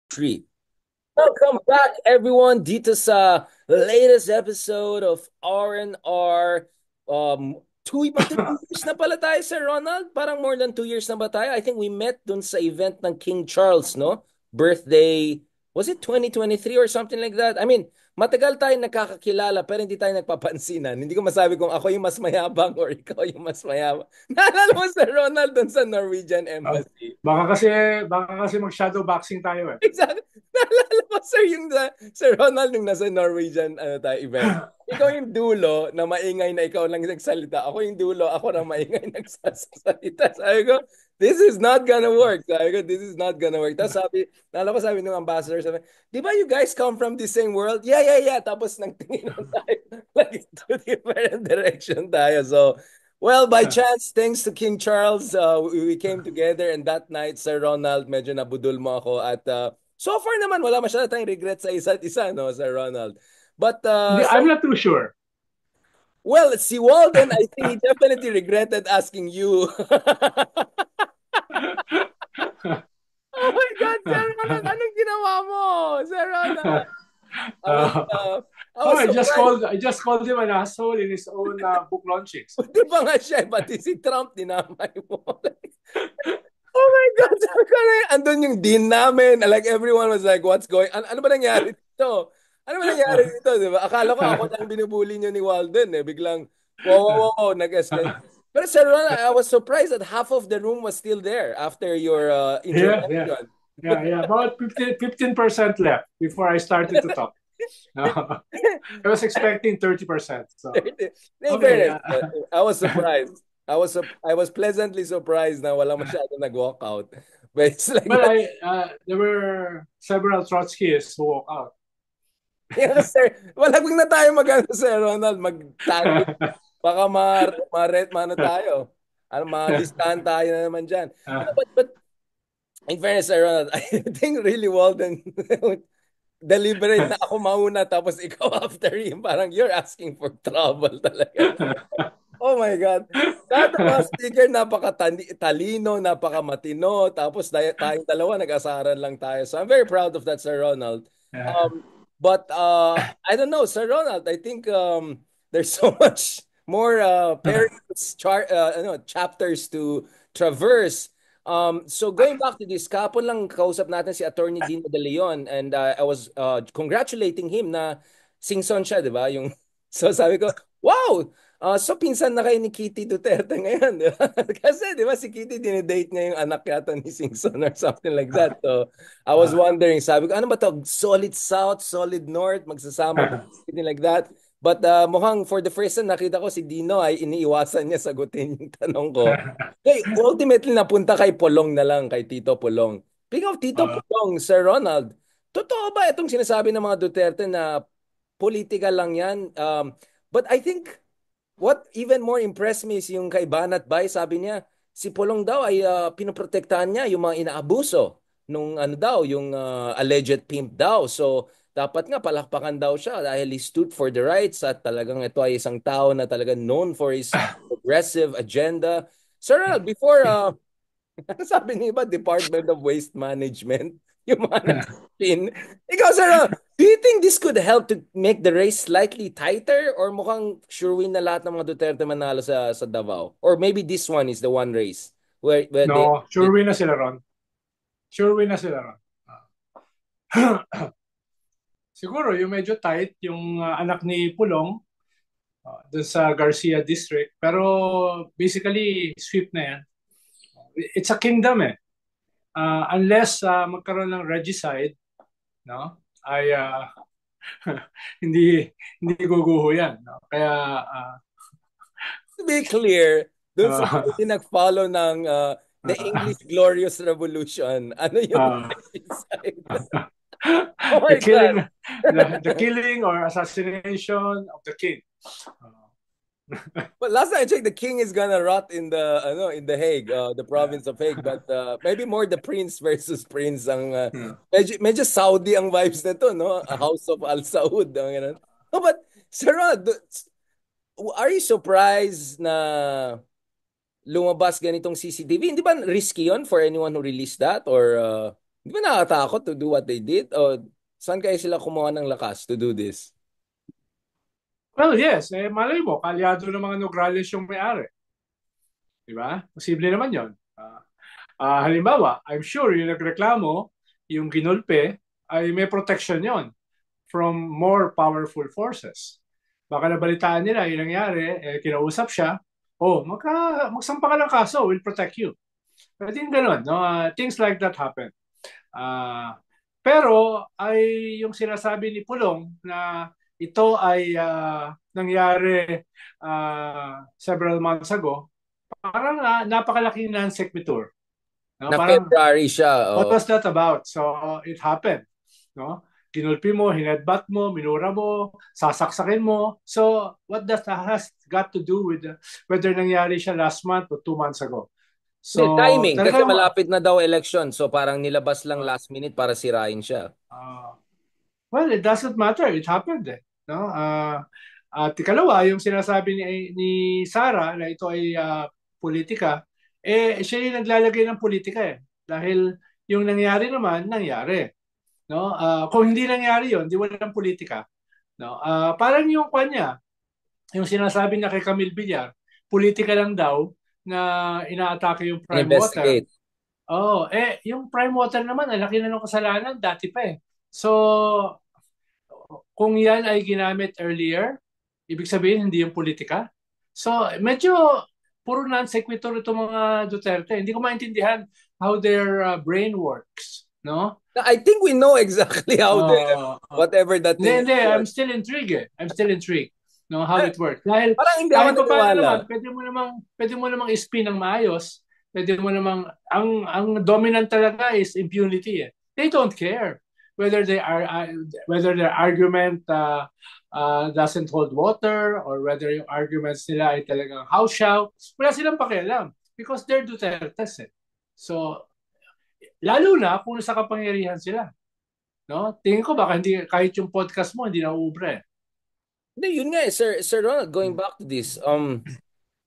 Three. Welcome back everyone dito sa latest episode of R&R. Magta 2 years na pala tayo, Sir Ronald. Parang more than 2 years na ba tayo? I think we met dun sa event ng King Charles, no? Birthday, was it 2023 or something like that? I mean, matagal tayo nakakakilala pero hindi tayo nagpapansinan. Hindi ko masabi kung ako yung mas mayabang or ikaw yung mas mayabang. Naalala mo, Sir Ronald, dun sa Norwegian Ah, Embassy? baka kasi baka kasi mag-shadow boxing tayo eh. Exactly. Naalala ko, sir, Sir Ronald, yung nasa Norwegian event. Ikaw yung dulo na maingay na ikaw lang nagsalita. Ako yung dulo, ako na maingay nagsasalita. Sabi ko, this is not gonna work. Sabi ko, this is not gonna work. Tapos naalala ko sabi ng ambassador, sabi, di ba you guys come from the same world? Yeah, yeah, yeah. Tapos nagtingin tayo, like, to different direction tayo. So, well, by chance, thanks to King Charles, we came together and that night, Sir Ronald, medyo nabudol mo ako at so far naman, wala masyado tayong regret sa isa't isa, no, Sir Ronald. But, I'm not too sure. well, si Walden, I think he definitely regretted asking you. Oh my God, Sir Ronald, anong ginawa mo, Sir Ronald? I was, Uh, uh, I oh, was surprised. I just called him an asshole in his own book launchings. Di ba nga siya, pati si Trump, dinamay mo. Oh my God, sabi ko na, andun yung dean namin. Like everyone was like, what's going ano ba nangyari dito? Ano ba nangyari dito, di ba? Akala ko ako lang binubuli niyo ni Walden eh. Biglang, wow, wow, wow, nag-escalate. Pero Sir Ron, I was surprised that half of the room was still there after your Yeah, yeah, intervention. yeah. About 15% left before I started to talk. I was expecting 30%. So In okay. fairness, I was surprised. I was pleasantly surprised na wala masyado nag-walk out. But it's like Well, that. there were several Trotskyists who walked out. Yeah, sir. Wala na tayo mag-ano, Sir Ronald, mag-tally. Baka ma-red tayo. Ano, ma-listahan tayo na naman dyan. No, but in fairness, Sir Ronald, I think really Walden deliberate na ako mauna tapos ikaw after him. Parang you're asking for trouble talaga. Oh my God. Lahat ng mga speaker napaka-talino, napaka-matino. Tapos tayong dalawa nag-asaran lang tayo. So I'm very proud of that, Sir Ronald. Yeah. But I don't know, Sir Ronald. I think there's so much more periods, chapters to traverse. So going back to this, kapon lang kausap natin si Attorney Dino De Leon and I was congratulating him na singson siya, di ba? Yung, so sabi ko, wow! So pinsan na kayo ni Kitty Duterte ngayon, di ba? Kasi di ba si Kitty dinidate niya yung anak yata ni Singson or something like that. So I was wondering, sabi ko, ano ba to? Solid South, Solid North, magsasama ba? Something like that. But mukhang for the first time nakita ko si Dino ay iniiwasan niya sagutin yung tanong ko. Okay, ultimately napunta kay Polong na lang, kay Tito Polong. Speaking of Tito Uh, Polong, Sir Ronald, totoo ba itong sinasabi ng mga Duterte na political lang yan? But I think what even more impressed me is yung kay Banat Bay, sabi niya, si Polong daw ay pinoprotektahan niya yung mga inaabuso nung ano daw, yung alleged pimp daw. So, dapat nga palakpakan daw siya dahil he stood for the rights at talagang ito ay isang tao na talagang known for his progressive agenda. Sir Ronald, before ano sabi niyo ba? Department of Waste Management? Yung mga nag-spin. Ikaw, sir, do you think this could help to make the race slightly tighter? Or mukhang sure win na lahat ng mga Duterte manalo sa Davao? Or maybe this one is the one race where no, they sure win na sila ron. Sure win na sila ron. Siguro yung medyo tight yung anak ni Pulong dun sa Garcia District. Pero basically, sweep na yan. It's a kingdom eh. Unless magkaroon ng regicide, no? Ay hindi hindi guguho yan. No? Kaya to be clear, dun sa uh, mga nag-follow ng the English Glorious Revolution, ano yung uh, side? Oh the my God. killing the killing or assassination of the king. Well, last time I checked, the king is gonna rot in the in the Hague, the province of Hague. But maybe more the prince versus prince ang medyo Saudi ang vibes nito, no? A House of Al Saud, ang ganun. No, but Sir Rod, are you surprised na lumabas ganitong CCTV? Hindi ba risky yon for anyone who released that or Di ba nakakatakot to do what they did? O saan kaya sila kumuha ng lakas to do this? Well, yes. Malay mo, kalyado ng mga Nograles yung may-ari. Di ba? Posible naman yon. Halimbawa, I'm sure yung nagreklamo, yung ginulpe, ay may protection yon from more powerful forces. Baka nabalitaan nila yung nangyari, kinausap siya, magsampa ka ng kaso, we'll protect you. Pwede yung ganun, no? Things like that happen. Uh, pero ay yung sinasabi ni Pulong na ito ay nangyari several months ago, parang napakalaking non sequitur. No? Na Parang, February siya. what Oh. was that about? So, it happened. No? Kinulpi mo, hinedbat mo, minura mo, sasaksakin mo. So, what that has got to do with whether nangyari siya last month or 2 months ago? Hindi, So, timing. Kasi talagang, malapit na daw election. So parang nilabas lang last minute para sirain siya. well, it doesn't matter. It happened eh. No? At ikalawa, yung sinasabi ni Sarah na ito ay politika, siya yung naglalagay ng politika eh. Dahil yung nangyari naman, nangyari. No? Kung hindi nangyari yun, di walang politika. No? Parang yung kanya, yung sinasabi niya kay Camille Villar, politika lang daw na inaatake yung prime water. Investigate. Yung prime water naman, ang laki na ng kasalanan, dati pa eh. So, kung yan ay ginamit earlier, ibig sabihin hindi yung politika. So, medyo puro non sequitur itong mga Duterte. Hindi ko maintindihan how their brain works. No? I think we know exactly how whatever that thing Hindi, I'm still intrigued eh. I'm still intrigued. No, how it works. Dahil parang hindi ako kahit pa paano naniwala. naman, pwede mo namang i-spin ng maayos. Pwede mo namang, ang dominant talaga is impunity eh. They don't care whether whether their argument doesn't hold water or whether yung arguments nila ay talagang house shout. Wala silang pakialam because they're Dutertes eh. So, lalo na kung nasa kapangyarihan sila. No? Tingin ko baka hindi, kahit yung podcast mo hindi na uubre. Hindi, yun nga eh, Sir Ronald, going back to this.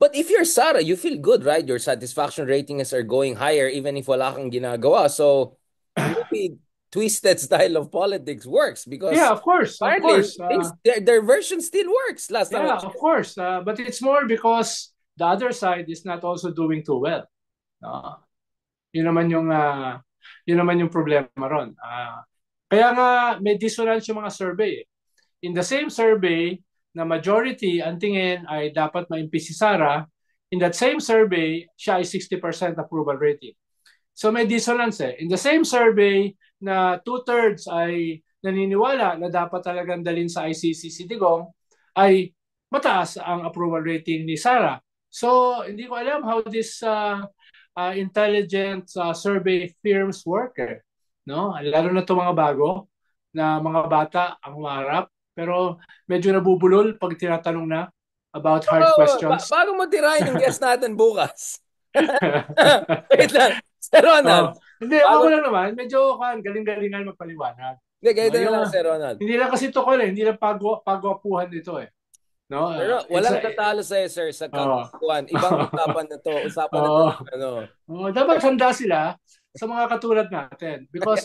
But if you're Sarah, you feel good, right? Your satisfaction ratings are going higher even if wala kang ginagawa. So, maybe twisted style of politics works because yeah, of course. their version still works. Last time. Yeah, of course. But it's more because the other side is not also doing too well. Yun naman yung problema ron. Kaya nga may dissonance yung mga survey. In the same survey na majority ang tingin ay dapat ma-impeach si Sara, in that same survey, siya ay 60% approval rating. So may dissonance eh. In the same survey na 2/3 ay naniniwala na dapat talagang dalhin sa ICC si Digong, ay mataas ang approval rating ni Sara. So hindi ko alam how this intelligent survey firms work eh. No? Lalo na itong mga bago na mga bata ang humarap. Pero medyo nabubulol pag tinatanong na about hard questions. Bago mo tirahin yung guest natin bukas. Wait lang. Sir Ronald. Hindi, ako lang naman. Medyo galing-galingan magpaliwanag. Hindi, ganito na lang, Sir Ronald. Hindi lang kasi tukol eh. Hindi lang pagwapuhan dito eh. No? Pero walang tatalo sa'yo, sir, sa kagwapuhan. Ibang usapan na to. Dapat handa sila sa mga katulad natin. Because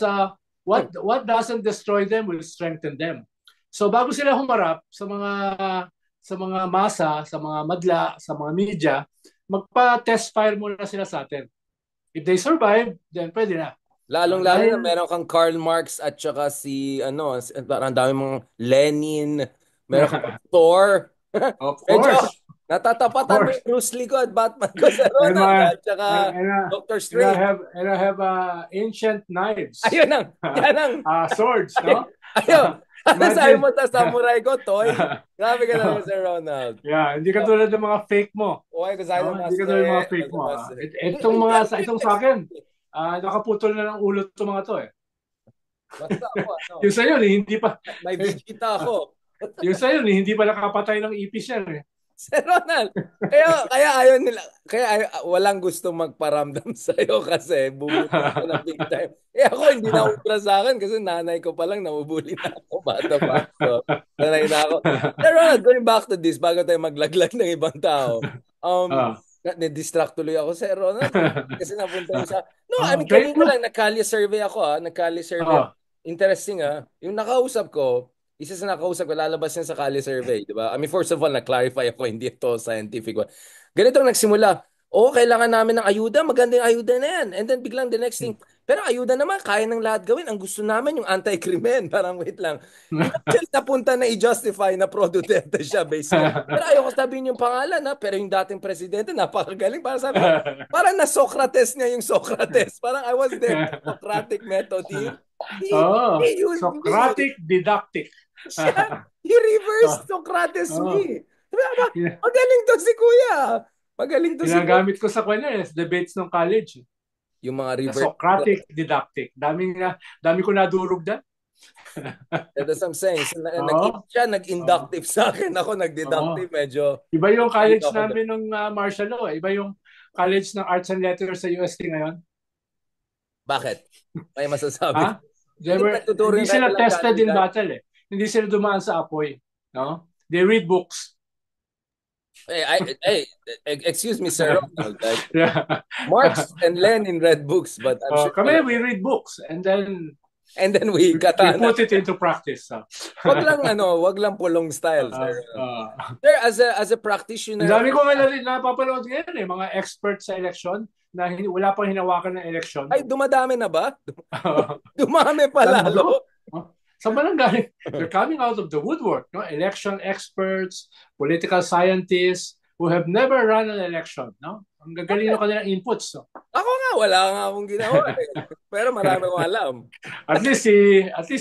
what doesn't destroy them will strengthen them. So bago sila humarap sa mga masa, sa mga madla, sa mga media, magpa-test fire muna sila sa atin. If they survive, then pwede na. Lalong-lalo na meron kang Karl Marx at saka parang dami mong Lenin, meron kang Thor. Of course. Natatapatan mo yung Bruce Lee ko at Batman ko sa Ronald at saka Dr. Strange. And I have ancient knives. Ayun ang. Swords, no? Ayun. Sabi mo ta samurai ko, Toy. Grabe ka naman, Sir Ronald. Yeah, hindi ka tulad ng mga fake mo. Okay, kasi hindi ka tulad ng mga fake mo. Itong sa akin, nakaputol na ng ulo itong mga to eh. Basta ako, Yung sa'yo, hindi pa. May bisita ako. Yung sa'yo, hindi pa nakapatay ng ipis yan eh. Sir Ronald, kaya ayaw nila, walang gustong magparamdam sa'yo kasi bubuli ka ng big time. Ako hindi na ubra sa akin kasi nanay ko pa lang namubuli na ako, bata pa. So, nanay na ako. Sir Ronald, going back to this, bago tayo maglaglag ng ibang tao, Na-distract tuloy ako, Sir Ronald. Kasi napunta yun sa... No, I Oh, mean, try kanina mo. lang, nagkali survey ako, nagkali survey ako. Oh. Interesting, Yung nakausap ko, isa sa nakausap ko, lalabas yan sa Kali survey, di ba? I mean, first of all, na-clarify ako, hindi ito scientific. Ganito ang nagsimula. Oo, kailangan namin ng ayuda. Magandang ayuda na yan. And then biglang the next thing, pero ayuda naman, kaya ng lahat gawin. Ang gusto namin yung anti-krimen. Parang wait lang. Eventually, napunta na i-justify na pro Duterte siya based nga. Pero ayoko sabihin yung pangalan, pero yung dating presidente, napakagaling. Parang sabi ko, parang na-Socrates niya yung Socrates. Parang I was there, the Socratic method. He Oh, used me. Socratic didactic. Siya, he reversed Oh, Socrates oh. me. Sabi ko, Gina- magaling to si Kuya. Magaling to si Kuya. Ginagamit ko sa kanya debates ng college. Yung mga The reverse. Socratic didactic. Dami ko nadurog dyan. That's what I'm saying. So, Oo. siya Oo. nag-inductive sa akin. Ako Oo. nag-deductive. Medyo Iba yung dito college ako doon. namin ng martial law. Iba yung college ng arts and letters sa UST ngayon. Bakit? May masasabi. Ha? Hindi pa nagtuturo Hindi yung kahit sila walang tested channel in dyan. battle eh. Hindi sila dumaan sa apoy. No? They read books. Hey, excuse me, Sir Ronald. Like, Yeah. Marx and Lenin read books, but I'm sure Kami, we read books and then we we katana. put it into practice. Wag lang pulong style, Sir Ronald. Uh, Sir, as a Ang practitioner of dami ko nga napapanood ngayon mga experts sa election na wala pang hinawakan ng election. ay, dumadami na ba? Dumami pa lalo. Saan ba nang galing? They're coming out of the woodwork. No? Election experts, political scientists who have never run an election. No? Ang gagaling ng kanilang inputs. No? Ako nga, wala nga akong ginawa. Pero marami akong alam. At least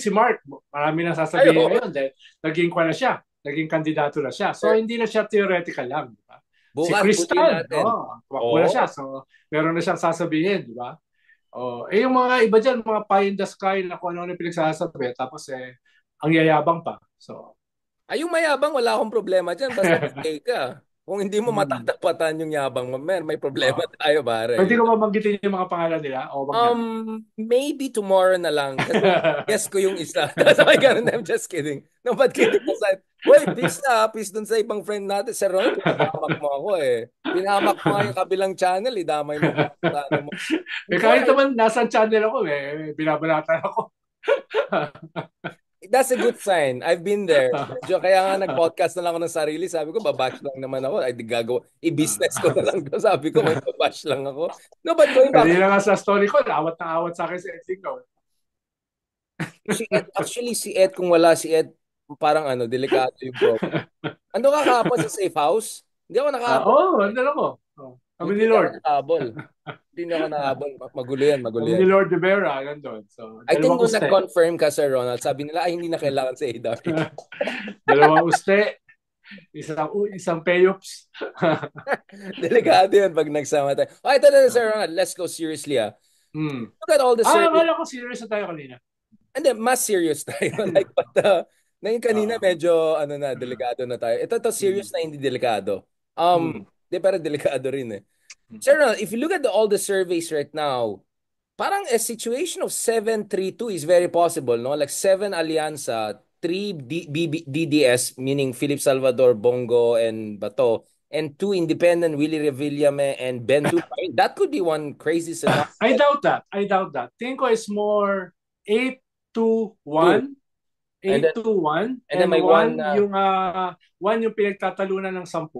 si Mark, marami nang sasabihin Ayun. ngayon dahil naging kwa na siya. Naging kandidato na siya. So, hindi na siya theoretical lang. Di ba? Si Bukas, putin Crystal, natin. tumakbo na siya. So, meron na siyang sasabihin. Di ba? Yung mga iba dyan, mga pie in the sky na kung ano yung pinagsasabi. Tapos, ang yayabang pa. So, Ay, yung mayabang, wala akong problema dyan. Basta stay ka. Kung hindi mo hmm. matatapatan yung yabang mo, may problema tayo, Pwede pare. ko ba banggitin yung mga pangalan nila? O wag na. Maybe tomorrow na lang. Kasi guess ko yung isa. That's why ganun. I'm just kidding. No, but kidding aside. Well, peace na. Peace dun sa ibang friend natin. Sir Ronald, pinahamak mo ako eh. Pinahamak mo nga yung kabilang channel. Damay mo pa. Ano mo. Before Kahit naman nasa channel ako, binabalatan ako. That's a good sign. I've been there. Medyo, kaya nga nag-podcast na lang ako ng sarili. Sabi ko, babash lang naman ako. Ay, di gagawa. I-business ko na lang to. Sabi ko, may babash lang ako. No, but going back, Kanina nga sa story ko, awat na awat sa akin si Edlingo. si Ed, actually, si Ed, kung wala si Ed, parang delikado yung problem. Ano ka kahapon sa safe house? Hindi ako nakahabol. Andun ako. Kami Buti ni hindi ako Lord. nakahabol. Hindi ako nakahabol. Magulo yan, magulo Kami ni yan. Lord de Vera, nandun. So, I think dalawang nung uste. nag-confirm ka, Sir Ronald, sabi nila, ay, hindi na kailangan si Adar. Dalawang uste. Isang payops. Delikado yan pag nagsama tayo. Okay, ito na, Sir Ronald. Let's go seriously, Look at all the surveys. Akala ko serious na tayo kanina. Hindi, mas serious tayo. Like, but, ngayon kanina Ah. medyo, delikado na tayo. Ito serious na hindi delikado. Hmm. Di, pero delikado rin eh. Sir Ronald, if you look at all the surveys right now, parang a situation of 7-3-2 is very possible, no? Like 7 Alianza, 3 DDS, meaning Philip Salvador, Bongo, and Bato, and 2 independent, Willie Revillame and Ben Tulfo. That could be one crazy scenario. I doubt that. Tingin ko is more 2. 8-1. And then, 8-1. and then may 1 one, yung pinagtatalunan ng 10.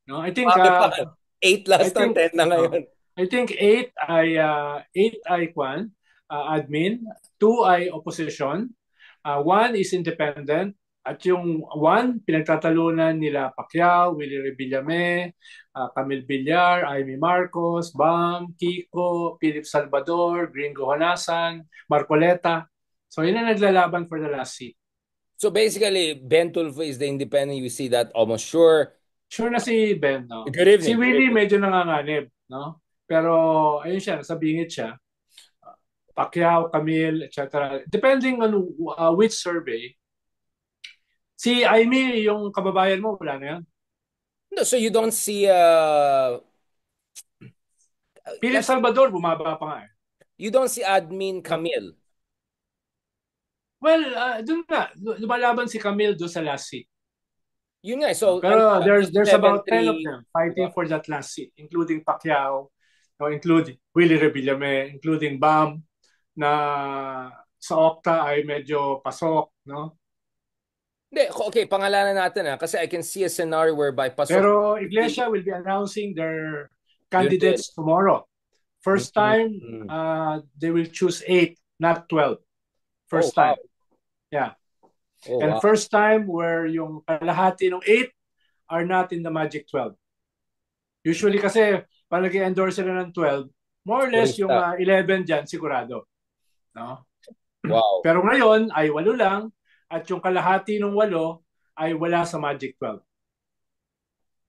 No, I think 8 last ng 10 na ngayon. I think 8 ay admin, 2 ay opposition, 1 is independent, at yung 1 pinagtatalunan nila Pacquiao, Willie Revillame, Camille Villar, Amy Marcos, Bam, Kiko, Philip Salvador, Gringo Honasan, Marcoleta. So yun ang naglalaban for the last seat. So basically, Ben Tulfo is the independent. You see that almost sure. Sure na si Ben, no? Good evening. Si Willie medyo nanganganib, no? Pero ayun siya, nasabingit siya. Pacquiao, Camille, etc. Depending on which survey. Si Amy, yung kababayan mo, wala na yan. No, so you don't see Philip Salvador, bumaba pa nga eh. you don't see admin Camille. Well, dun na. Lumalaban si Camille doon sa last seat. Yun nga, so ano Pero siya, there's about 10 of 11-3, them di ba? fighting for that last seat, including Pacquiao, no, including Willie Revillame, including Bam, na sa Okta ay medyo pasok, no? Hindi, okay, pangalanan natin kasi I can see a scenario whereby pasok Pero Kiko. Iglesia will be announcing their Yun din. candidates tomorrow. First time, Mm. they will choose 8, not 12. Oh, First wow. time. Yeah. Oh, And wow. first time where yung kalahati ng 8 are not in the Magic 12. Usually kasi, pag nag-endorse sila ng 12, more or less yung Purista. 11 dyan, sigurado. No? Wow. Pero ngayon ay 8 lang at yung kalahati ng 8 ay wala sa Magic 12.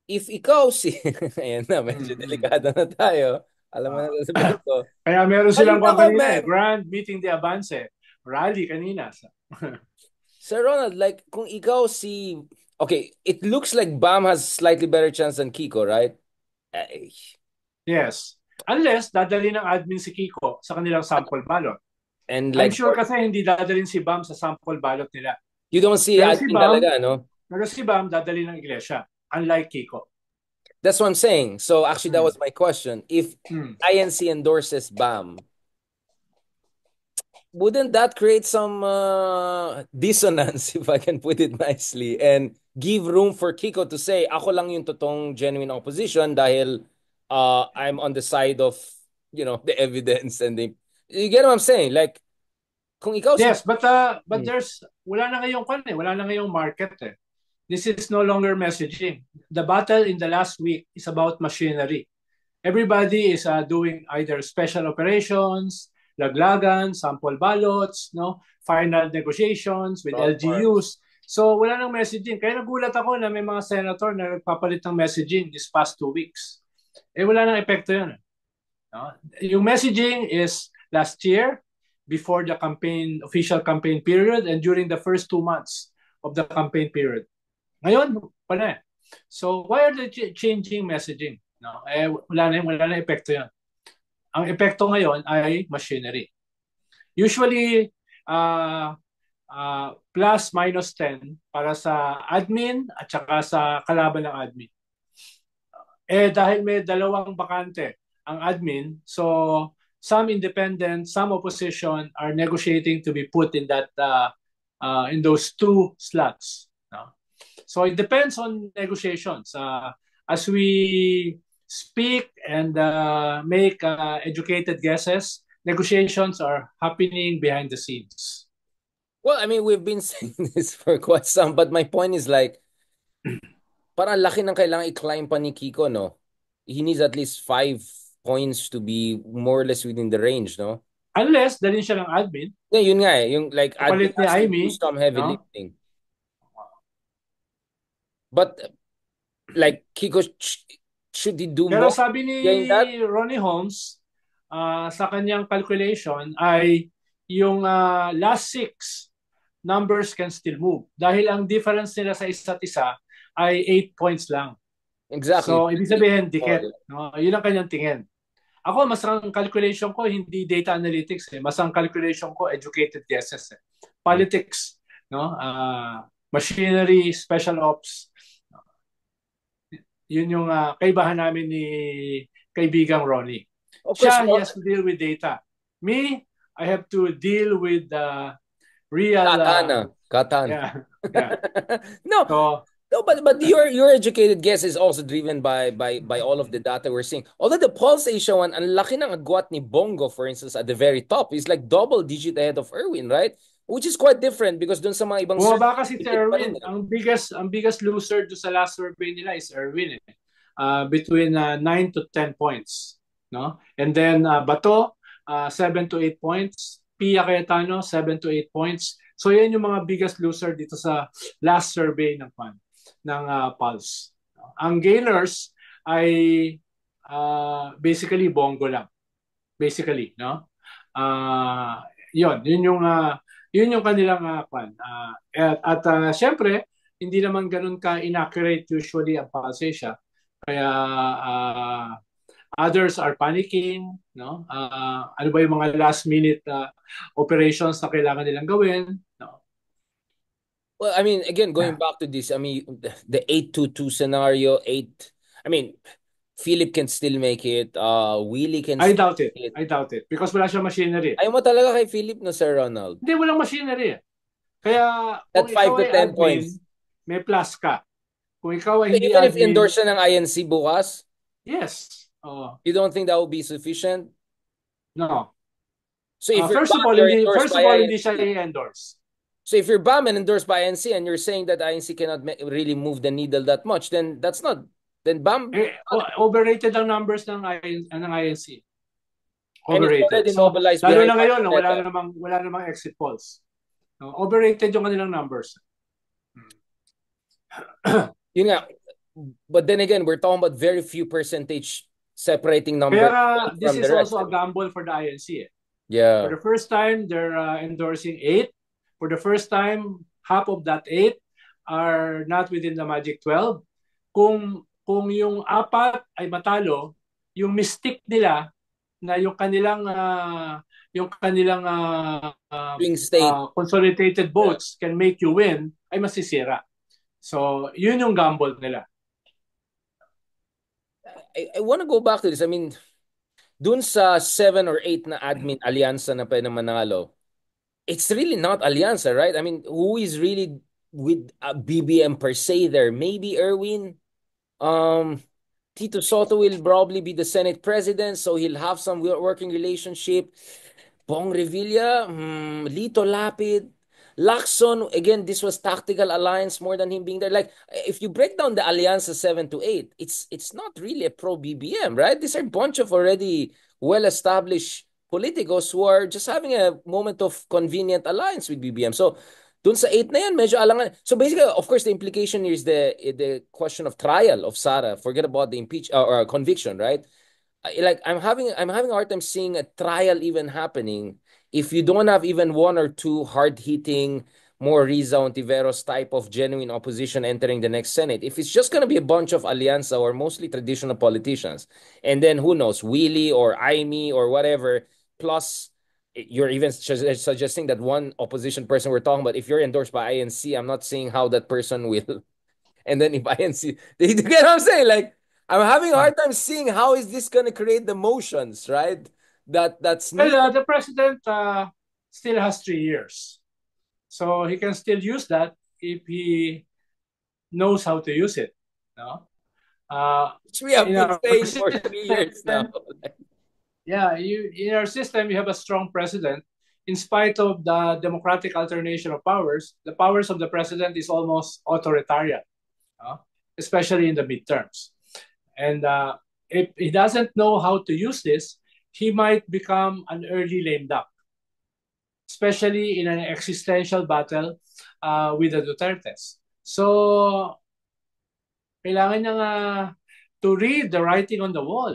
If ikaw si... Ayan na, medyo Mm-hmm. delikado na tayo. Alam mo na sasabihin ko. Kaya meron silang Balita kwan ko, kanina man. Grand Meeting de Avance. Rally kanina. Sir Ronald, like, kung ikaw si... Okay, it looks like Bam has slightly better chance than Kiko, right? Ay, Yes. Unless dadali ng admin si Kiko sa kanilang sample ballot. and I'm like, sure kasi hindi dadalhin si Bam sa sample ballot nila. you don't see Pero si admin Bam, talaga, no? pero si Bam dadali ng iglesia. Unlike Kiko. That's what I'm saying. So actually, that Hmm. was my question. If Hmm. INC endorses Bam, wouldn't that create some dissonance, if I can put it nicely, and give room for Kiko to say, ako lang yung totoong genuine opposition dahil I'm on the side of, the evidence and the... You get what I'm saying? Like, kung ikaw si... Yes, but Hmm. there's wala na ngayong kwan wala na ngayong market eh. This is no longer messaging. The battle in the last week is about machinery. Everybody is doing either special operations, laglagan, sample ballots, no, final negotiations with Front march. LGUs. So wala nang messaging. Kaya nagulat ako na may mga senator na nagpapalit ng messaging this past 2 weeks. Wala nang epekto yun. No? Yung messaging is last year, before the official campaign period, and during the first 2 months of the campaign period. Ngayon, wala. So why are they changing messaging? No, wala na epekto 'yan. Ang epekto ngayon ay machinery. Usually plus minus 10 para sa admin at saka sa kalaban ng admin. Dahil may dalawang bakante ang admin, so some independent, some opposition are negotiating to be put in that in those 2 slots. No? So it depends on negotiations. As we speak and make educated guesses, negotiations are happening behind the scenes. Well, I mean, we've been saying this for quite some, but my point is like, parang laki ng kailangan i-climb pa ni Kiko, no? He needs at least 5 points to be more or less within the range, no? Unless dalhin siya ng admin, Yeah, yun nga eh. Yung like admin kapalit ni has to Aimee, do some heavy no? lifting. But like Kiko, should he do Pero more sabi ni getting that? Ronnie Holmes, sa kanyang calculation ay yung last 6 numbers can still move. Dahil ang difference nila sa isa't isa ay 8 points lang. Exactly. So, ibig sabihin, More. dikit. No? Yun ang kanyang tingin. Ako, mas ang calculation ko, hindi data analytics. Mas ang calculation ko, educated guesses. Politics, no? Machinery, special ops. Yun yung kaibahan namin ni kaibigang Ronnie. Of course, Siya, he has to deal with data. Me, I have to deal with real... katana. Katana. yeah, yeah. No, So, no, but your educated guess is also driven by all of the data we're seeing. Although the Pulse Asia one, ang laki ng agwat ni Bongo, for instance, at the very top, is like double digit ahead of Erwin, right? Which is quite different because dun sa mga ibang bumaba kasi si digit pa rin Erwin. Ang biggest loser do sa last survey nila is Erwin. Between 9 to 10 points. No? And then Bato, 7 to 8 points. Pia Cayetano, 7 to 8 points. So yan yung mga biggest loser dito sa last survey ng Pulse. Ang gainers ay basically Bongo lang. Basically, no? Yun yung kanilang syempre hindi naman ganun ka inaccurate usually ang Pulse Asia. Kaya others are panicking, no? Ano ba yung mga last minute operations na kailangan nilang gawin, no? Well, I mean, again, going back to this, I mean, the 8-2-2 scenario, I mean, Philip can still make it. Willie can I still doubt it. make it. I doubt it. Because wala siyang machinery. Ayaw mo talaga kay Philip, no, Sir Ronald? Hindi, walang machinery. Kaya kung That 5 ikaw to ay 10 admin, points. may plus ka. Kung ikaw ay So hindi even if admin, endorse siya ng INC bukas, yes. Oh, you don't think that would be sufficient? no. So if you're First of BAM, all, you're hindi endorsed first by of all hindi siya INC. i-endorse. So if you're BAM and endorsed by INC and you're saying that INC cannot really move the needle that much, then that's not, then BAM, Overrated ang numbers ng INC. and it's Overrated. already So, mobilized lalo behind na ngayon, no, Marcoleta. wala namang exit polls. No, overrated yung kanilang numbers. Yun nga. But then again, we're talking about very few percentage separating Kaya numbers this from the is rest. also a gamble for the INC. For Yeah. the first time, they're endorsing 8. For the first time, half of that 8 are not within the Magic 12. Kung yung 4 ay matalo, yung mystique nila na yung kanilang Swing state. consolidated votes can make you win ay masisira. So, yun yung gamble nila. I want to go back to this. I mean, dun sa 7 or 8 na admin alyansa na pwede manalo, it's really not alyansa, right? I mean, who is really with BBM per se there? Maybe Erwin. Tito Soto will probably be the Senate president, so he'll have some working relationship. Bong Revilla, Lito Lapid, Lacson, again, this was tactical alliance more than him being there. Like, if you break down the Allianza 7 to 8, it's not really a pro-BBM, right? These are a bunch of already well-established politicos who are just having a moment of convenient alliance with BBM. So, dun sa 8 na yan, medyo alangan. So basically, of course, the implication here is the question of trial of Sara. Forget about the or conviction, right? Like I'm having a hard time seeing a trial even happening if you don't have even one or two hard-hitting, more Riza Ontiveros type of genuine opposition entering the next Senate. If it's just going to be a bunch of Alianza or mostly traditional politicians, and then who knows, Willie or Aimee or whatever, plus you're even suggesting that one opposition person we're talking about, if you're endorsed by INC, I'm not seeing how that person will. And then if INC, you get what I'm saying? Like, I'm having a hard time seeing how is this going to create the motions, right? That's Well, needed. the president still has 3 years. So he can still use that if he knows how to use it. No? Which we have In been our saying for system, 3 years now. yeah, in our system, you have a strong president. In spite of the democratic alternation of powers, the powers of the president is almost authoritarian, especially in the midterms. And if he doesn't know how to use this, he might become an early lame duck, especially in an existential battle with the Dutertes. So, kailangan niya to read the writing on the wall.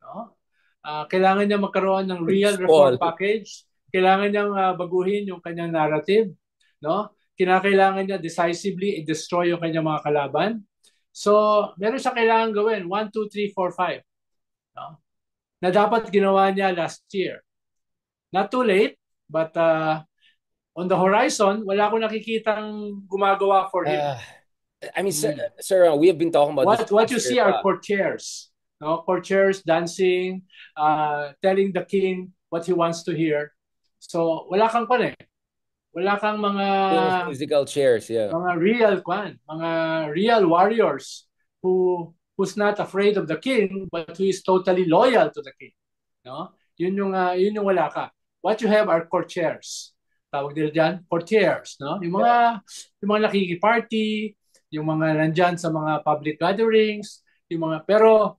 No? Kailangan niya magkaroon ng real reform package. Kailangan niyang baguhin yung kanyang narrative. No? Kinakailangan niya decisively i-destroy yung kanyang mga kalaban. So, meron siya kailangan gawin. 1, 2, 3, 4, 5. No? Na dapat ginawa niya last year. Not too late, but on the horizon, wala akong nakikitang gumagawa for him. I mean, sir, we have been talking about this. What you see are courtiers. No? Courtiers dancing, telling the king what he wants to hear. So, wala kang Wala kang mga musical chairs, yeah. Mga real warriors who's not afraid of the king but who is totally loyal to the king. No? Yun yung wala ka. What you have are courtiers. Tawag nila diyan, courtiers, no? Yung mga nakikiparty, yung mga nandyan sa mga public gatherings, yung mga pero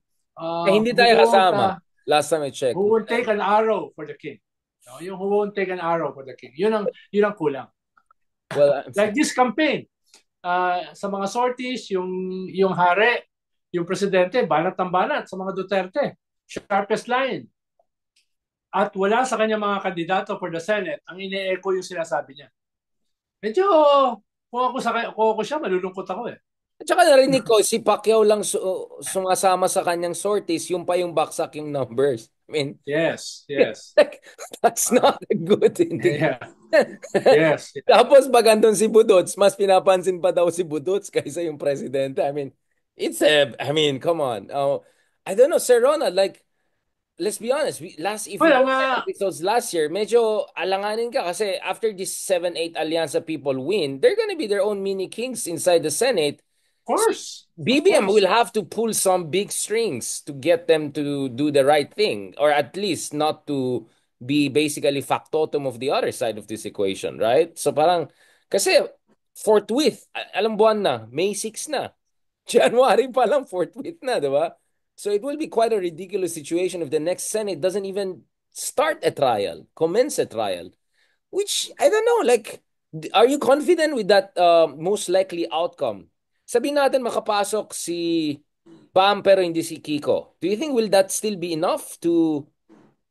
hindi tayo kasama. Last time I checked. Who won't take an arrow for the king? No, yung who won't take an arrow for the king. Yun ang kulang. Well, like this campaign, sa mga sorties, yung hari, yung presidente, banat ng banat sa mga Duterte. Sharpest line. At wala sa kanya mga kandidato for the Senate, ang ine-echo yung sinasabi niya. Medyo, kung ako siya, malulungkot ako eh. At saka narinig ko, si Pacquiao lang sumasama sa kanyang sorties, yung pa yung baksak yung numbers. I mean, yes. that's not a good indication. Yeah. Yes. Tapos pag andun si Budots, mas pinapansin pa daw si Budots kaysa yung presidente. I mean, I mean, come on. I don't know, Sir Ronald, like, let's be honest, if we Well, go ang back episodes last year, medyo alanganin ka kasi after this 7-8 Allianza people win, they're gonna be their own mini kings inside the Senate. So of BBM will course. have to pull some big strings to get them to do the right thing, or at least not to be basically factotum of the other side of this equation, right? So parang, kasi forthwith, alam buwan na, May 6 na. January pa lang, forthwith na, di ba? So it will be quite a ridiculous situation if the next Senate doesn't even start a trial, commence a trial. Which, I don't know, like, are you confident with that most likely outcome? Sabihin natin makapasok si Bam pero hindi si Kiko. Do you think will that still be enough to,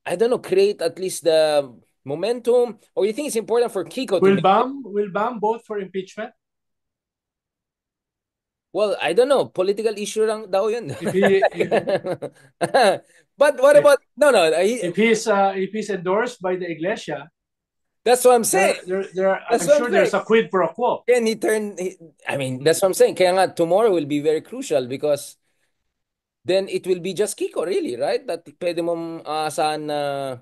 I don't know, create at least the momentum? Or you think it's important for Kiko to make it? Will Bam vote for impeachment? Well, I don't know. Political issue lang daw yun. If he if But what if about, no, no, if he's endorsed by the Iglesia, that's what I'm saying. That's I'm what I'm sure saying. there's a quid pro quo. Can he turn, I mean, that's what I'm saying. Kaya nga, tomorrow will be very crucial because then it will be just Kiko, really, right? That pwede mong aasahan na,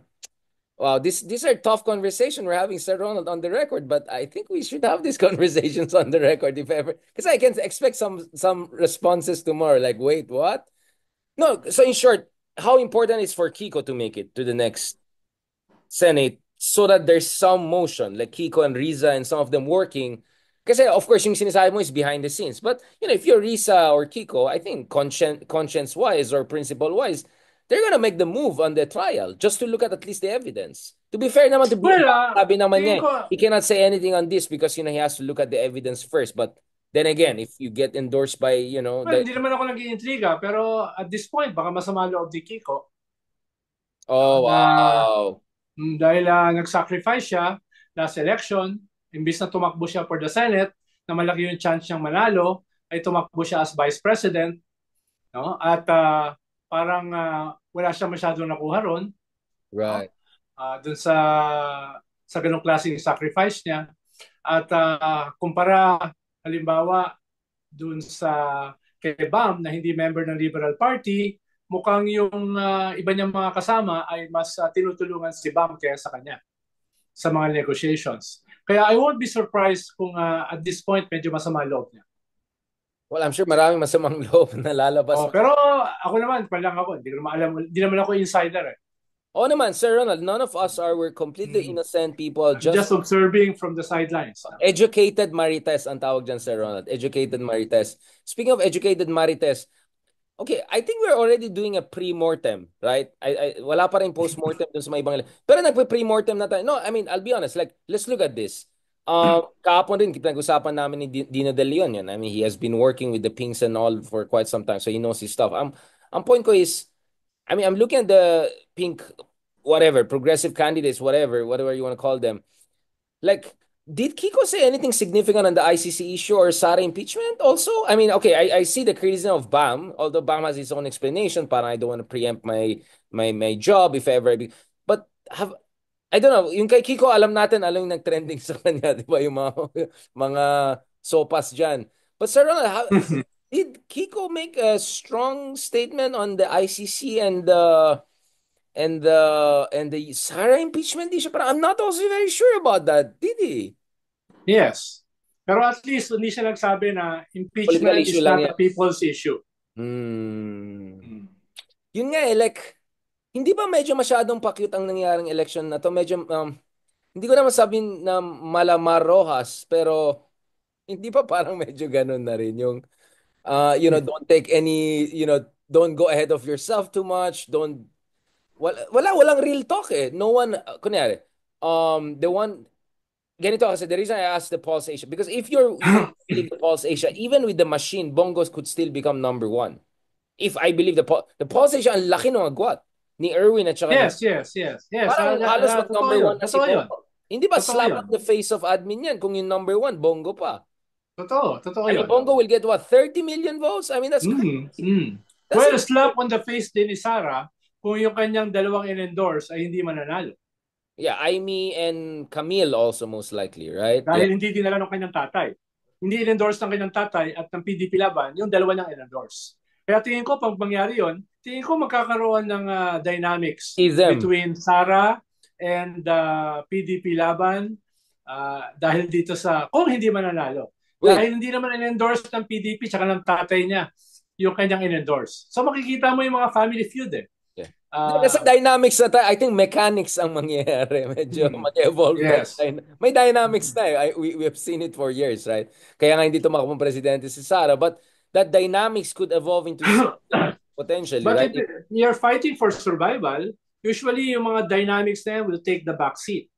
wow, these are tough conversation we're having, Sir Ronald, on the record, but I think we should have these conversations on the record if ever, because I can expect some responses tomorrow, like, wait, what? No, so in short, how important is for Kiko to make it to the next Senate so that there's some motion, like Kiko and Riza and some of them working. Kasi of course, yung sinasabi mo is behind the scenes. But, if you're Riza or Kiko, I think conscience-wise or principle-wise, they're gonna make the move on the trial just to look at least the evidence. To be fair naman to be, Well, sabi naman niya, tingin ko, he cannot say anything on this because, he has to look at the evidence first. But then again, if you get endorsed by, well, hindi naman ako nag-iintriga, pero at this point, baka masama loob ni Kiko oh, na wow. dahil nag-sacrifice siya last election, imbis na tumakbo siya for the Senate, na malaki yung chance niyang manalo, ay tumakbo siya as Vice President, no? At parang wala siya masyadong nakuha ron, no? Right. Dun sa ganong klaseng sacrifice niya. At kumpara, halimbawa, dun sa kay Bam na hindi member ng Liberal Party, mukhang yung iba niyang mga kasama ay mas tinutulungan si Bam kaya sa kanya sa mga negotiations. Kaya I won't be surprised kung at this point medyo masama loob niya. Well, I'm sure maraming masamang loob na lalabas. Pero ako naman, palang ako, hindi ko naman alam, hindi naman ako insider eh. Oo naman, Sir Ronald, none of us we're completely innocent people. Just observing from the sidelines. Educated marites ang tawag dyan, Sir Ronald. Educated marites. Speaking of educated marites, okay, I think we're already doing a pre-mortem, right? Wala pa rin post-mortem dun sa mga ibang. Pero nagpe-pre-mortem na tayo. No, I mean, I'll be honest. Like, let's look at this. Kahapon rin, pinag-usapan namin ni Dino De Leon yan. I mean, he has been working with the Pinks and all for quite some time, so he knows his stuff. Ang point ko is, I mean, I'm looking at the Pink, whatever, progressive candidates, whatever you want to call them. Like, did Kiko say anything significant on the ICC issue or Sara impeachment also? I mean, okay, I see the criticism of Bam, although Bam has his own explanation, parang I don't want to preempt my job if ever. But I don't know, yung kay Kiko, alam yung nag-trending sa kanya, di ba? Yung mga sopas dyan. But Sir Ronald, did Kiko make a strong statement on the ICC and the Sara impeachment issue? But I'm not also very sure about that. Did he? Yes. Pero at least hindi siya nagsabi na Political impeachment issue is lang not yan. a people's issue. Yun nga like, hindi ba medyo masyadong pa-cute ang nangyaring election na to? Medyo, hindi ko naman sabihin na Malamar Rojas, pero hindi pa parang medyo ganun na rin yung, don't take any, don't go ahead of yourself too much, walang real talk eh. No one, kunyari, the one, ganito kasi, the reason I asked the Pulse Asia, because if you believe the Pulse Asia, even with the machine, Bongos could still become number one. If I believe the Pulse Asia, ang laki ng agwat ni Erwin at saka Yes. parang halos mag number one na si Totoo yun. Bongo. Hindi ba Totoo slap yun. on the face of admin yan kung yung number one, Bongo pa? Totoo I mean, yun. Bongo will get what, 30 million votes? I mean, that's crazy. Well, slap on the face din ni Sara kung yung kanyang dalawang in-endorse ay hindi mananalo. Yeah, Aimee and Camille also most likely, right? Yeah. Dahil hindi dinala ng kanyang tatay. Hindi in-endorse ng kanyang tatay at ng PDP Laban, yung dalawa niyang in-endorse. Kaya tingin ko, pag mangyari yon, tingin ko magkakaroon ng dynamics Ism. between Sara and PDP Laban dahil dito sa, kung hindi mananalo. Wait. Dahil hindi naman in-endorse ng PDP tsaka ng tatay niya yung kanyang in-endorse. So makikita mo yung mga family feud eh. Yeah. Kasi Uh, dynamics na tayo, I think mechanics ang mangyayari. Medyo mag-evolve na. yes. May dynamics na eh. We have seen it for years, right? Kaya nga hindi tumakbong presidente si Sara. But that dynamics could evolve into something potentially, But right? if you're fighting for survival, usually yung mga dynamics na yan will take the back seat.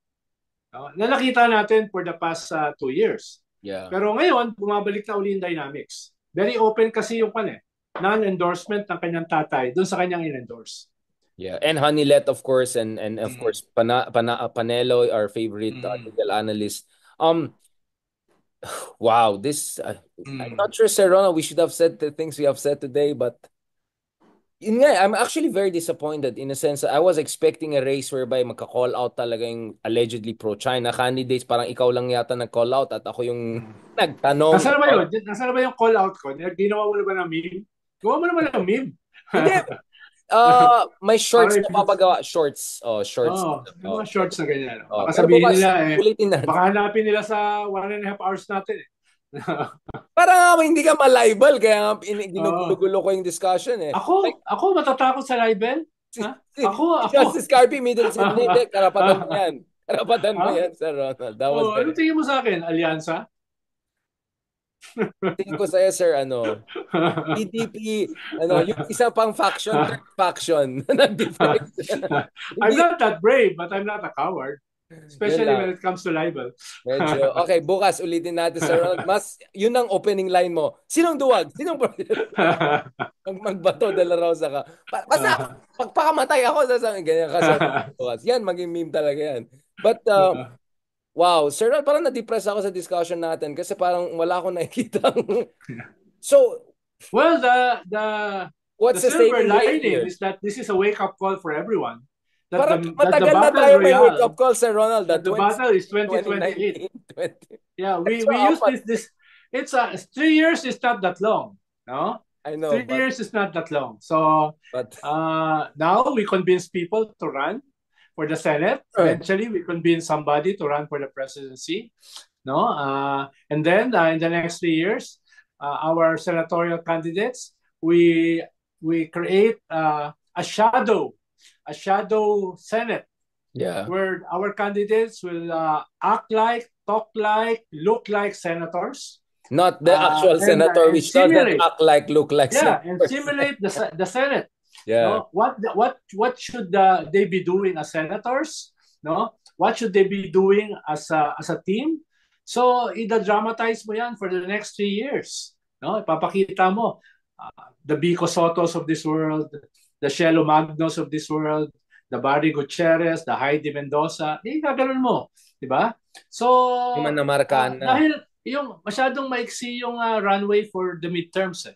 Na nakita natin for the past 2 years. Yeah. Pero ngayon, bumabalik na uli yung dynamics. Very open kasi yung non-endorsement ng kanyang tatay dun sa kanyang in-endorse. Yeah, and Honeylet of course, and of course Panelo, our favorite legal analyst. Wow, this I'm not sure, Sir Ronald, we should have said the things we have said today, but yun nga, I'm actually very disappointed in a sense that I was expecting a race whereby magka-call out talaga yung allegedly pro-China candidates. Parang ikaw lang yata nag-call out at ako yung nagtanong. Nasaan na ba yun? Nasaan na ba yung call out ko? Ginawa mo na ba ng meme? Gawa mo naman ng meme. Hindi, may shorts Para na papagawa. Shorts. Oh, shorts. yung mga shorts na ganyan. Oh, Baka pero sabihin bukas, nila ulitin natin. baka hanapin nila sa 1.5 hours natin eh. Parang hindi ka malibel, kaya nga Oo. ginugulo ko yung discussion eh. Like, Ako matatakot sa libel? si, Ha? si, si Ako. Justice Carpy Middle said, hindi, karapatan mo yan. Karapatan mo Ha? yan, Sir Ronald. That was Ano very... tingin mo sa akin? Alyansa? Tingin ko sa'yo, Sir, PDP, yung isa pang faction, third faction, na nag-defect. I'm Hindi, not that brave, but I'm not a coward. yun Especially when lang. it comes to libel. Medyo, okay, bukas ulitin natin, Sir Ronald. Yun ang opening line mo. Sinong duwag? Sinong magbato de la Rosa ka? Basta, pagpakamatay ako, sasabi, ganyan ka, Sir Ronald. Bukas. Yan, maging meme talaga yan. But, wow, Sir Ronald, parang na-depress ako sa discussion natin kasi parang wala akong nakikita. So, Well, the what's the silver saving grace lining here? is that this is a wake-up call for everyone. Parang That the matagal na battle tayo may wake-up royale, call, Sir Ronald. that the battle is 2028. 2019, 20. Yeah, That's we use apat. this. It's 3 years is not that long, no? I know, 3 years is not that long. So but now we convince people to run for the Senate. Eventually, we convince somebody to run for the presidency, no? And then in the next 3 years, our senatorial candidates, we create a shadow Senate yeah, where our candidates will act like, talk like, look like senators, not the actual senator, and which doesn't simulate, act like, look like and senators. simulate the Senate. Yeah. No, what should they be doing as senators? No, what should they be doing as a team? So ida-dramatize mo yan for the next 3 years. No, ipapakita mo the Vico Sotos of this world, the Shelo Magnos of this world, the Barry Gutierrez, the Heidi Mendoza, gaganon mo, di ba? So, Naman namarkaan na. dahil yung masyadong maiksi yung runway for the midterms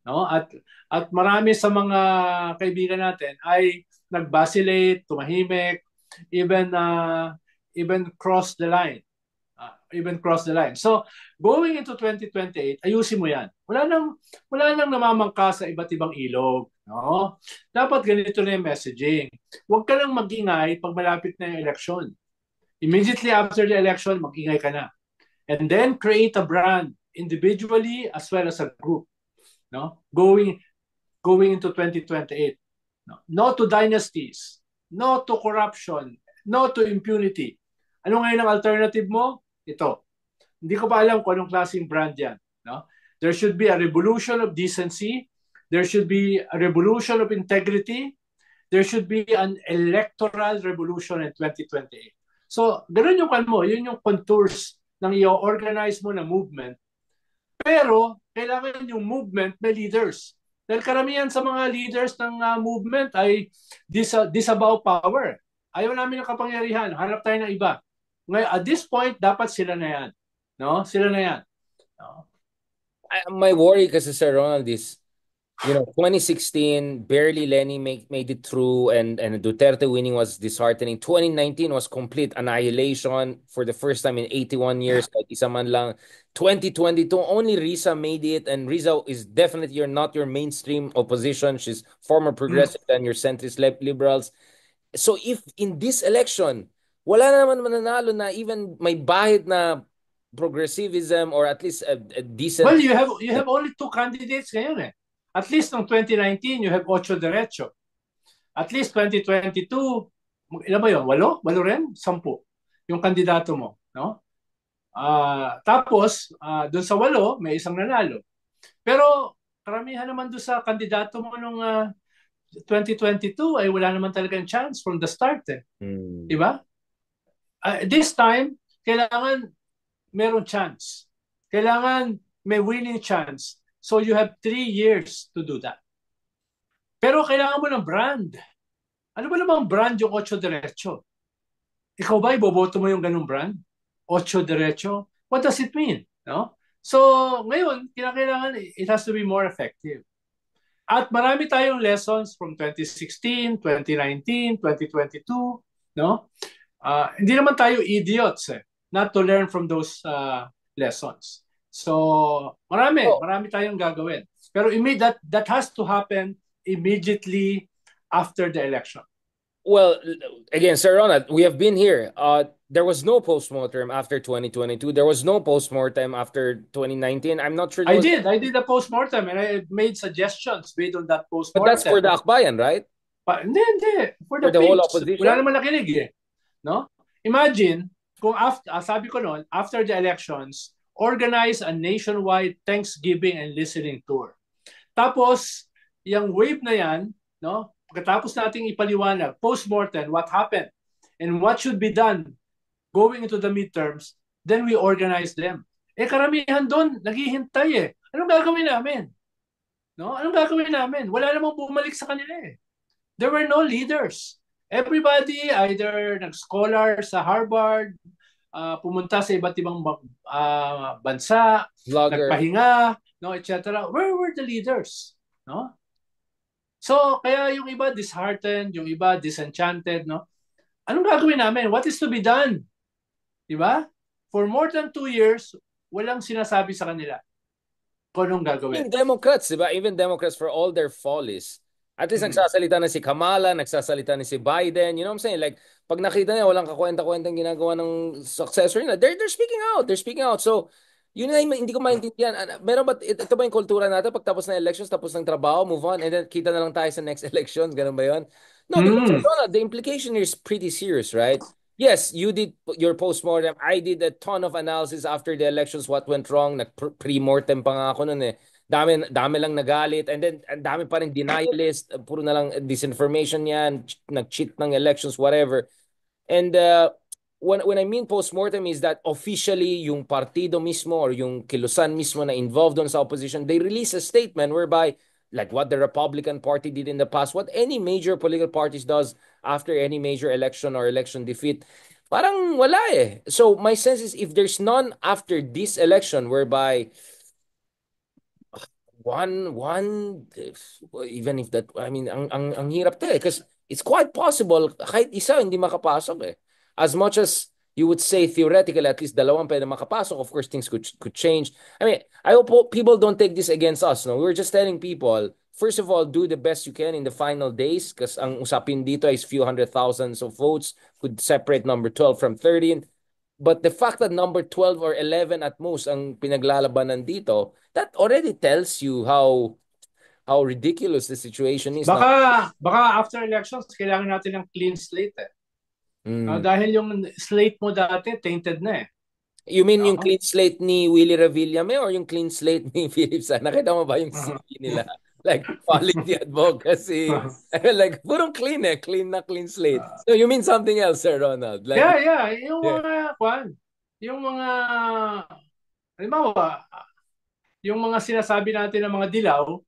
no? At marami sa mga kaibigan natin ay nag-vacillate, tumahimik, even cross the line. Even cross the line. So, going into 2028, ayusin mo 'yan. Wala nang namamangka sa iba't ibang ilog, no? Dapat ganito na yung messaging. Huwag ka nang mag-ingay pag malapit na yung election. Immediately after the election, mag-ingay ka na. And then create a brand individually as well as a group, no? Going into 2028. No to dynasties, no to corruption, no to impunity. Ano ngayon ang alternative mo? Ito. Hindi ko pa alam kung anong klaseng brand yan. No? There should be a revolution of decency. There should be a revolution of integrity. There should be an electoral revolution in 2028. So, ganun yung mo. Yun yung contours ng i-organize mo na movement. Pero, kailangan yung movement may leaders. Dahil karamihan sa mga leaders ng movement ay disavow power. Ayaw namin ng kapangyarihan. Hanap tayo ng iba. Ngayon, at this point, dapat sila na yan. No? Sila na yan. No? My worry kasi, Sir Ronald, is 2016, barely Lenny made it through, and Duterte winning was disheartening. 2019 was complete annihilation for the first time in 81 years. Kahit isa man lang. 2022, only Risa made it, and Risa is definitely not your mainstream opposition. She's former Mm. progressive than your centrist liberals. So if in this election, wala na naman mananalo na even may bahid na progressivism or at least a decent. Well, you have only two candidates ngayon eh. At least noong 2019, you have Ocho Derecho. At least 2022, ilan ba yun? Walo rin? 10. Yung kandidato mo. No? Tapos, dun sa walo, may isang nanalo. Pero karamihan naman doon sa kandidato mo nung 2022 ay wala naman talagang chance from the start eh. Hmm. Diba? This time, kailangan meron chance. Kailangan may winning chance. So you have 3 years to do that. Pero kailangan mo ng brand. Ano ba namang brand yung Ocho Derecho? Ikaw ba iboboto mo yung ganung brand? Ocho Derecho? What does it mean? No? So, ngayon, kinakailangan it has to be more effective. At marami tayong lessons from 2016, 2019, 2022, no? Hindi naman tayo idiots not to learn from those lessons. So, marami tayong gagawin. Pero that has to happen immediately after the election. Well, again, Sir Ronald, we have been here. There was no postmortem after 2022. There was no postmortem after 2019. I'm not sure. I did a postmortem and I made suggestions based on that But that's for postmortem. the Akbayan, right? Hindi. For For the the whole Pinks. opposition? Wala naman nakinig eh. No? Imagine, kung sabi ko noon, after the elections, organize a nationwide Thanksgiving and listening tour. Tapos, yung wave na yan, no? Pagkatapos nating ipaliwanag, postmortem, what happened, and what should be done going into the midterms, then we organize them. Karamihan doon, naghihintay eh. Anong gagawin namin? No? Anong gagawin namin? Wala namang bumalik sa kanila eh. There were no leaders. Everybody either nag-scholar sa Harvard, pumunta sa iba't ibang bansa, Vlogger. nagpahinga, no, etc. Where were the leaders? No? So, kaya yung iba disheartened, yung iba disenchanted, no? Anong gagawin namin? What is to be done? Diba? For more than 2 years, walang sinasabi sa kanila kung anong gagawin. Even Democrats, diba? Even Democrats, for all their follies, at least nagsasalita na si Kamala, nagsasalita na si Biden. You know what I'm saying? Like, pag nakita niya, walang kakwenta-kwentang ginagawa ng successor nila, they're speaking out. They're speaking out. So, yun na hindi ko maintindihan. Meron ba, ito ba yung kultura natin? Pag tapos na elections, tapos ng trabaho, move on, and then kita na lang tayo sa next elections. Ganun ba yun? No, because the implication here is pretty serious, right? Yes, you did your postmortem. I did a ton of analysis after the elections, what went wrong. Nag-pre-mortem pa nga ako nun eh. Dami lang nagalit, and then ang dami pa rin denialist, puro na lang disinformation yan, nag-cheat ng elections, whatever. And when I mean postmortem is that officially yung partido mismo or yung kilusan mismo na involved on sa opposition, they release a statement whereby like what the Republican Party did in the past, what any major political parties does after any major election or election defeat, parang wala eh. So my sense is if there's none after this election whereby one even if that, I mean ang hirap to eh because it's quite possible kahit isa hindi makapasok eh. As much as you would say theoretically at least dalawang pwede makapasok, of course things could change. I mean, I hope people don't take this against us, no. We're just telling people, first of all, do the best you can in the final days because ang usapin dito is few hundred thousands of votes could separate number 12 from 13. But the fact that number 12 or 11 at most ang pinaglalabanan dito, that already tells you how ridiculous the situation is. Baka after elections, kailangan natin ng clean slate eh. Dahil yung slate mo dati, tainted na eh. You mean yung clean slate ni Willie Revillame or yung clean slate ni Philip Sa? Nakita mo ba yung CV nila? Like, quality advocacy. Like, purong clean eh. Clean slate. So, you mean something else, Sir Ronald? Like, yeah. Yung mga, halimbawa, yung mga sinasabi natin ng mga dilaw,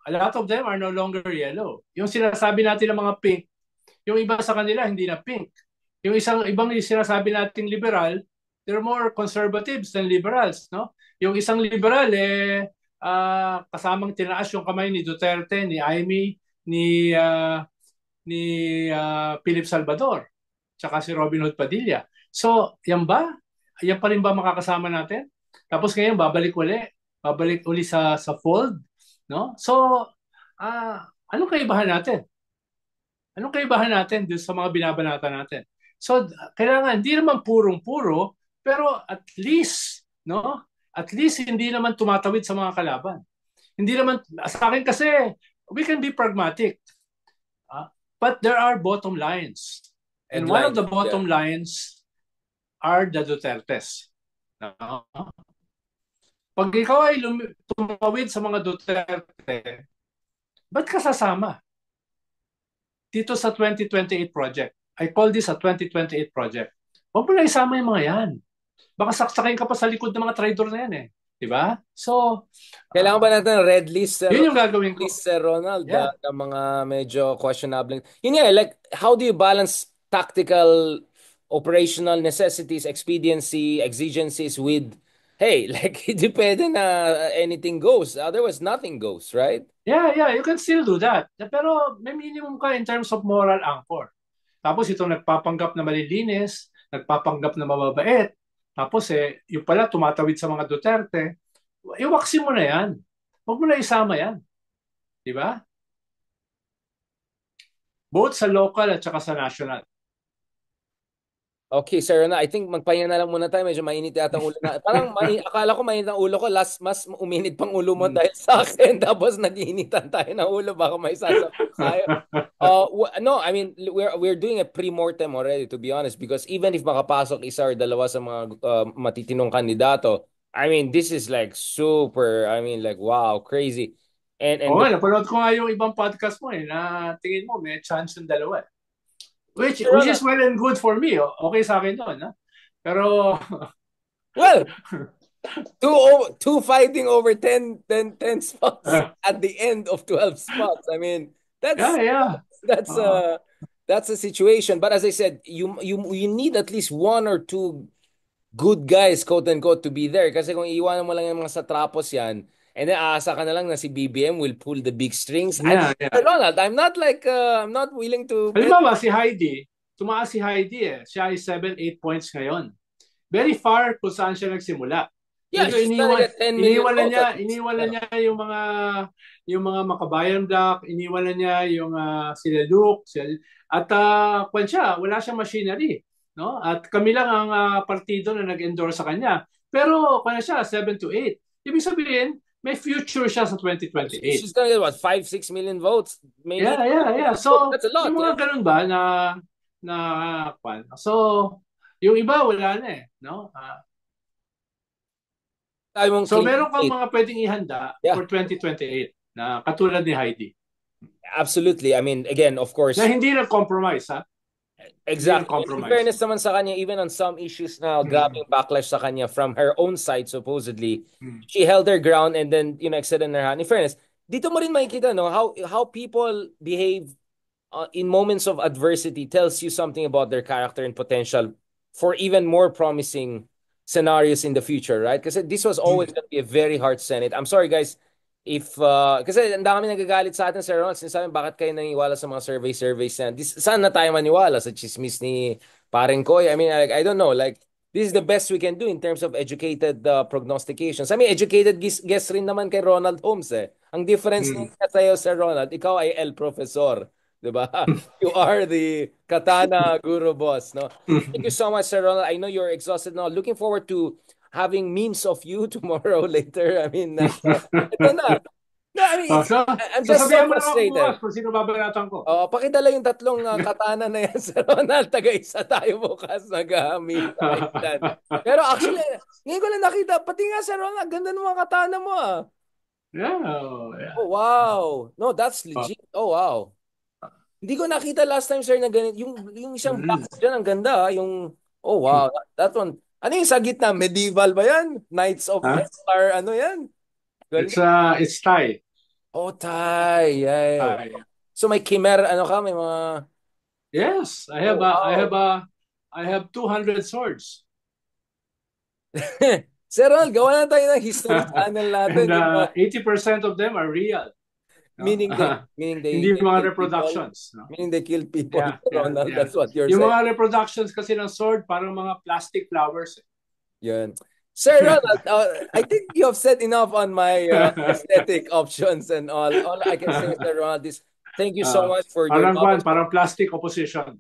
a lot of them are no longer yellow. Yung sinasabi natin ng mga pink, yung iba sa kanila hindi na pink. Yung ibang sinasabi nating liberal, they're more conservatives than liberals, no? Yung isang liberal kasamang tinaas yung kamay ni Duterte, ni Amy, ni ah, ni Philip Salvador, tsaka si Robin Hood Padilla. So, yan ba? Yan pa rin ba makakasama natin? Tapos ngayon babalik uli sa fold, no? So, anong kaibahan natin? Anong kaibahan natin dun sa mga binabanata natin? So, kailangan hindi naman purong-puro, pero at least, no? At least hindi naman tumatawid sa mga kalaban. Hindi naman, sa akin kasi, we can be pragmatic. But there are bottom lines. And one of Headlines. the Yeah. bottom lines are the Dutertes. No? Pag ikaw ay tumawid sa mga Duterte, ba't ka sasama dito sa 2028 project? I call this a 2028 project. Huwag mo na isama yung mga yan. Baka saksakin ka pa sa likod ng mga traidor na yan eh. Diba? So, Kailangan ba natin ng red list, Sir, yun yung gagawin ko. list, Sir Ronald, Yeah. ng mga medyo questionable? Yun nga, like, how do you balance tactical, operational necessities, expediency, exigencies with, hey, like, depende na anything goes. Otherwise, nothing goes, right? Yeah, you can still do that. Pero may minimum ka in terms of moral anchor. Tapos itong nagpapanggap na malilinis, nagpapanggap na mababait, tapos yung pala tumatawid sa mga Duterte, iwaksin mo na yan. Huwag mo na isama yan. Di ba? Both sa local at saka sa national. Okay, Sir Ronald, I think magpahinga na lang muna tayo. Medyo mainit yata ang ulo na. Parang akala ko mainit ang ulo ko. Last, mas uminit pang ulo mo dahil sa akin. Tapos nag-iinitan tayo ng ulo. Baka may sasabihin tayo. No, I mean, we're doing a pre-mortem already, to be honest, because even if makapasok isa or dalawa sa mga matitinong kandidato, I mean, this is like super, I mean, like, wow, crazy. And Oo nga, napanood ko nga yung ibang podcast mo na tingin mo may chance yung dalawa. Which is well and good for me. Okay sa akin yun. Ha? Pero, well, two fighting over 10 spots at the end of 12 spots. I mean, yeah. that's uh that's a situation. But as I said, you need at least one or two good guys, quote unquote, to be there. Kasi kung iiwanan mo lang yung mga satrapos yan, and then aasa ka na lang na si BBM will pull the big strings. Yeah. Ronald, I'm not like I'm not willing to bet. Halimbawa, si Heidi, tumaas si Heidi Siya ay 7-8 points ngayon. Very far kung saan siya nagsimula. Yeah, Medyo she's gonna get 10 million votes. iniwan niya yung mga Makabayan Block, iniwan na niya yung sila Luke, at kwan siya, wala siyang machinery, no? At kami lang ang partido na nag-endorse sa kanya. Pero kwan siya 7 to 8. Ibig sabihin, may future siya sa 2028. She's gonna get what, 5-6 million votes? Maybe. Yeah. So, that's a lot. yung mga ganun ba na kwan. So, yung iba wala na no? So, meron kang mga pwedeng ihanda for 2028 na katulad ni Heidi. Absolutely. I mean, again, of course. Na hindi nag-compromise, ha? Exactly. In fairness naman sa kanya, even on some issues na grabing backlash sa kanya from her own side, supposedly, she held her ground and then, extended her hand. In fairness, dito mo rin makikita, no, how people behave in moments of adversity tells you something about their character and potential for even more promising scenarios in the future, right? Because this was always going to be a very hard Senate. I'm sorry, guys, if kasi ang dami nagagalit sa atin, Sir Ronald, sinasabi bakit kayo naniniwala sa mga surveys na saan na tayo maniwala sa chismis ni Paring Koy? I mean, I don't know, like this is the best we can do in terms of educated prognostications. I mean, educated guess rin naman kay Ronald Holmes eh. Ang difference niya sa'yo, Sir Ronald, ikaw ay El Professor. Diba? You are the katana guru boss, no? Thank you so much, Sir Ronald. I know you're exhausted now. Looking forward to having memes of you tomorrow later. I mean, ito na. No, I mean, I'm just so frustrated. Kung sino babanatan ko. Pakidala yung tatlong katana na yan, Sir Ronald. Taga-isa tayo bukas nag-meet sa Iceland. Pero actually, ngayon ko lang nakita, pati nga, Sir Ronald, ganda ng mga katana mo, Yeah. Oh, wow. No, that's legit. Oh, wow. Hindi ko nakita last time, sir, na ganito. Yung isang box dyan, ang ganda. Oh, wow. That one. Ano yung sa gitna? Medieval ba yan? Knights of Templar, ano yan? It's Thai. Oh, Thai. Yeah. So may Khmer, ano ka? May mga... Yes. I have 200 swords. Sir Ronald, gawa na tayo ng History Channel natin. And 80% of them are real. No? Meaning they Hindi mga kill people. reproductions. No? Meaning they kill people, Yeah, Sir yeah, Ronald. yeah. That's what you're Yung saying. mga reproductions kasi ng sword, parang mga plastic flowers. Yun. Sir Ronald, I think you have said enough on my aesthetic options and all. All I can say, Sir Ronald, is thank you so much for your knowledge. Parang plastic opposition.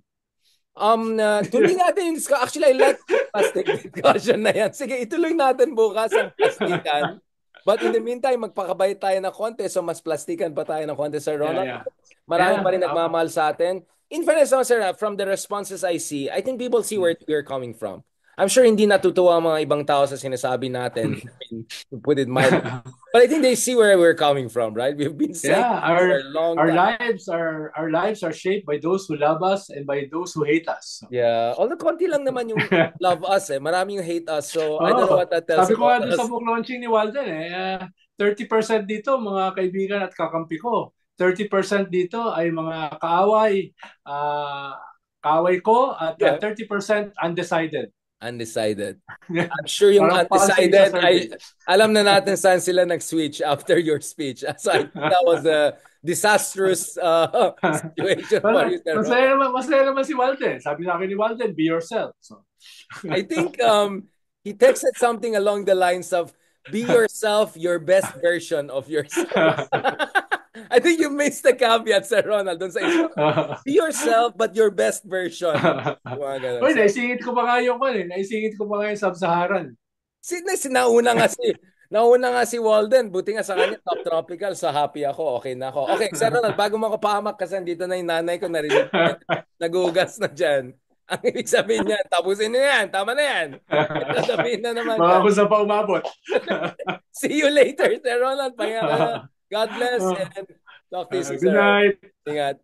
Tuloy natin yung discussion. Actually, I like plastic discussion na yan. Sige, ituloy natin bukas ang plastikan. But in the meantime, magpakabait tayo ng konti, so mas plastikan pa tayo ng konti, Sir Ronald. Yeah. Marami pa rin nagmamahal sa atin. In fairness, sir, from the responses I see, I think people see where we're coming from. I'm sure hindi natutuwa ang mga ibang tao sa sinasabi natin. I mean, to put it mildly. But I think they see where we're coming from, right? We've been saying for a long time. Our lives are shaped by those who love us and by those who hate us. Yeah. Although konti lang naman yung love us eh. Marami yung hate us. So I don't know what that tells Sabi ko nga about doon us. sa book launching ni Walden 30% dito mga kaibigan at kakampi ko. 30% dito ay mga kaaway ko at 30% undecided. Undecided. I'm sure yung undecided ay alam na natin saan sila nag-switch after your speech. So I think that was a disastrous situation for you. Masaya naman si Walden. Sabi sa akin ni Walden, be yourself. So. I think he texted something along the lines of be yourself, your best version of yourself. I think you missed the caveat, Sir Ronald. Don't say be yourself, but your best version. Uy, naisingit ko pa nga yung Sub-Saharan. Nauna nga si Walden. Buti nga sa kanya, top tropical. So happy ako. Okay na ako. Okay, Sir Ronald, bago mo ako pahamak kasi dito na yung nanay ko narinig. Nagugas na dyan. Ang ibig sabihin niya, tapusin na yan. Tama na yan. Sabihin na naman. Mga kusa pa umabot. See you later, Sir Ronald. Pahinga ka na. God bless and talk to you soon. Good night. Ingat.